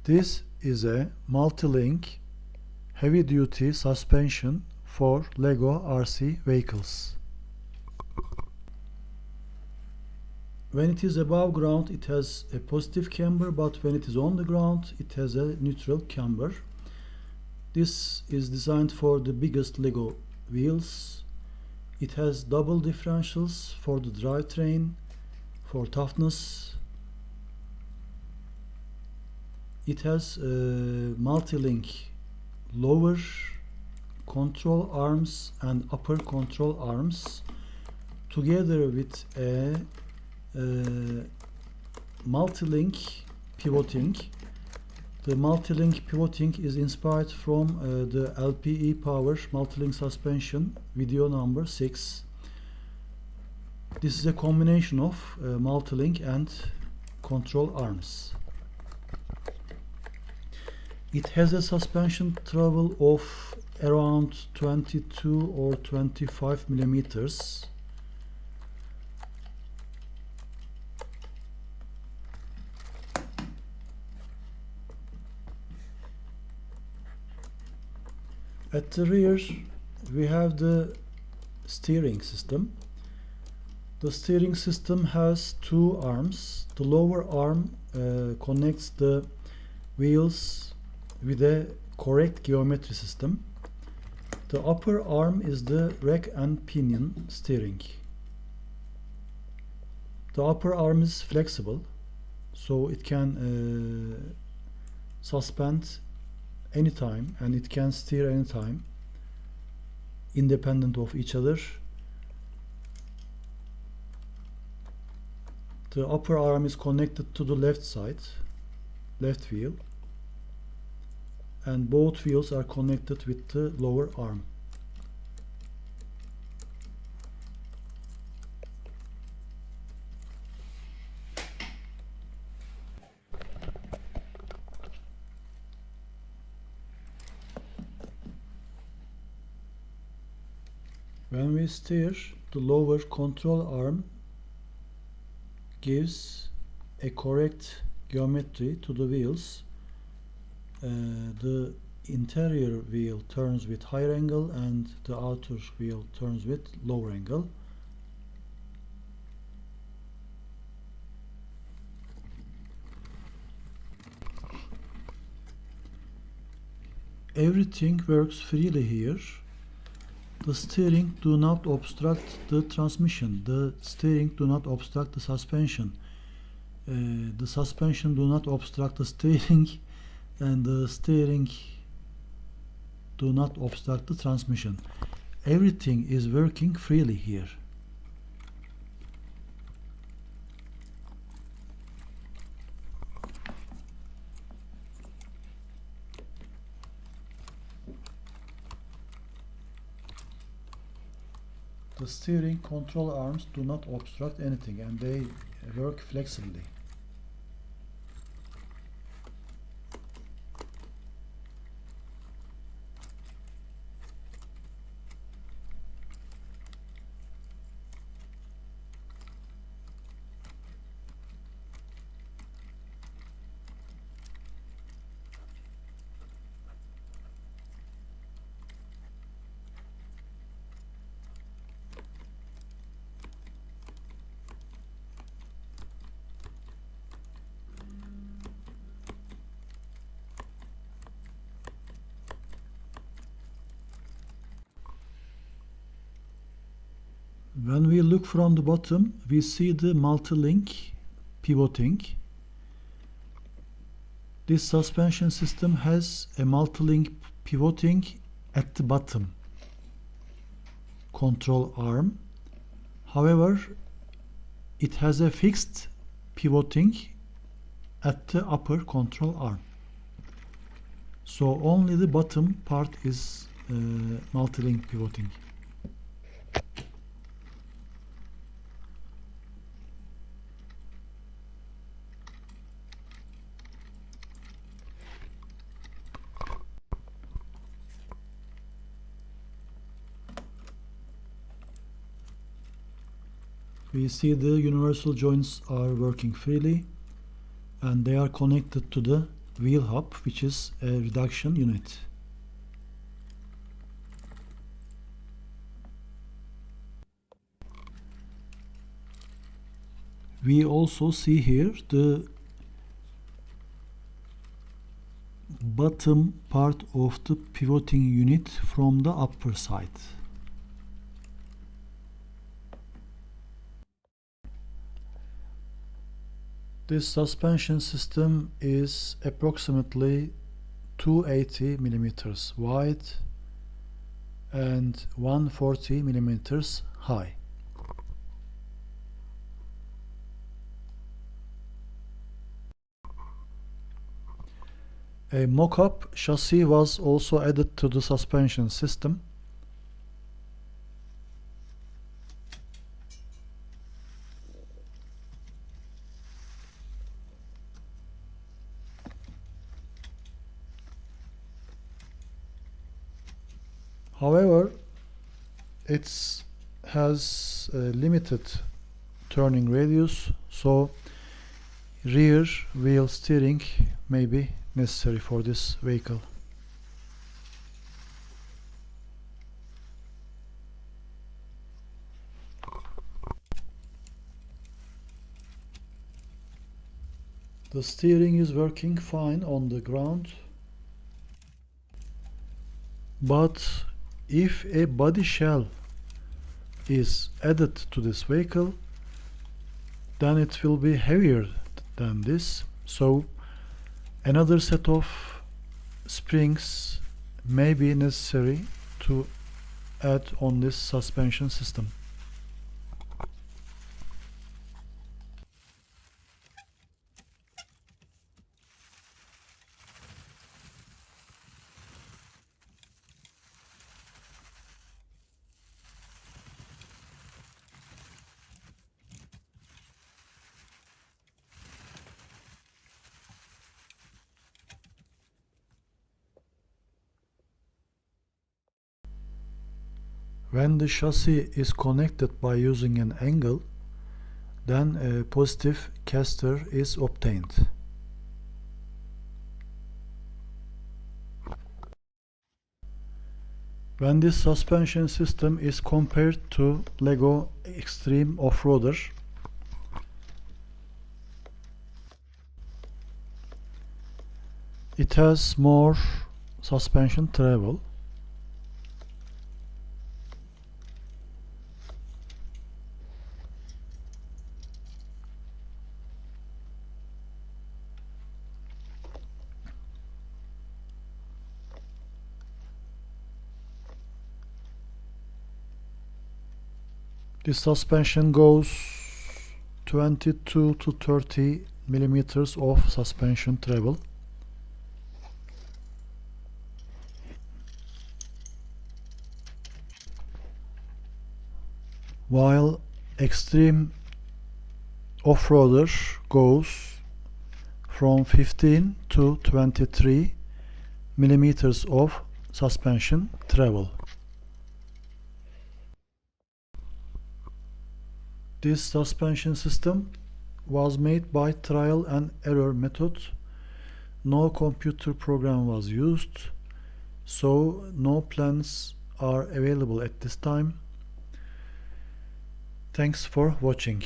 This is a Multilink heavy-duty suspension for LEGO RC vehicles. When it is above ground, it has a positive camber, but when it is on the ground, it has a neutral camber. This is designed for the biggest LEGO wheels. It has double differentials for the drivetrain, for toughness. It has Multilink lower control arms and upper control arms together with a Multilink pivoting. The Multilink pivoting is inspired from the LPE Power Multilink suspension video number 6. This is a combination of Multilink and control arms. It has a suspension travel of around 22 or 25 millimeters. At the rear, we have the steering system. The steering system has two arms. The lower arm connects the wheels with a correct geometry system. The upper arm is the rack and pinion steering. The upper arm is flexible, so it can suspend anytime and it can steer anytime, independent of each other. The upper arm is connected to the left side, left wheel, and both wheels are connected with the lower arm. When we steer, the lower control arm gives a correct geometry to the wheels. The interior wheel turns with higher angle and the outer wheel turns with lower angle. Everything works freely here. The steering do not obstruct the transmission. The steering do not obstruct the suspension. The suspension do not obstruct the steering, and the steering do not obstruct the transmission. Everything is working freely here. The steering control arms do not obstruct anything and they work flexibly. When we look from the bottom, we see the Multilink pivoting. This suspension system has a Multilink pivoting at the bottom control arm. However, it has a fixed pivoting at the upper control arm. So only the bottom part is Multilink pivoting. We see the universal joints are working freely and they are connected to the wheel hub, which is a reduction unit. We also see here the bottom part of the pivoting unit from the upper side. This suspension system is approximately 280 millimeters wide and 140 millimeters high. A mock-up chassis was also added to the suspension system. However, it has a limited turning radius, so rear wheel steering may be necessary for this vehicle. The steering is working fine on the ground, but if a body shell is added to this vehicle, then it will be heavier than this, so another set of springs may be necessary to add on this suspension system. When the chassis is connected by using an angle, then a positive caster is obtained. When this suspension system is compared to LEGO Extreme Off-Roader, it has more suspension travel. This suspension goes 22 to 30 millimeters of suspension travel. While Extreme Off-Roader goes from 15 to 23 millimeters of suspension travel. This suspension system was made by trial and error method. No computer program was used, so no plans are available at this time. Thanks for watching.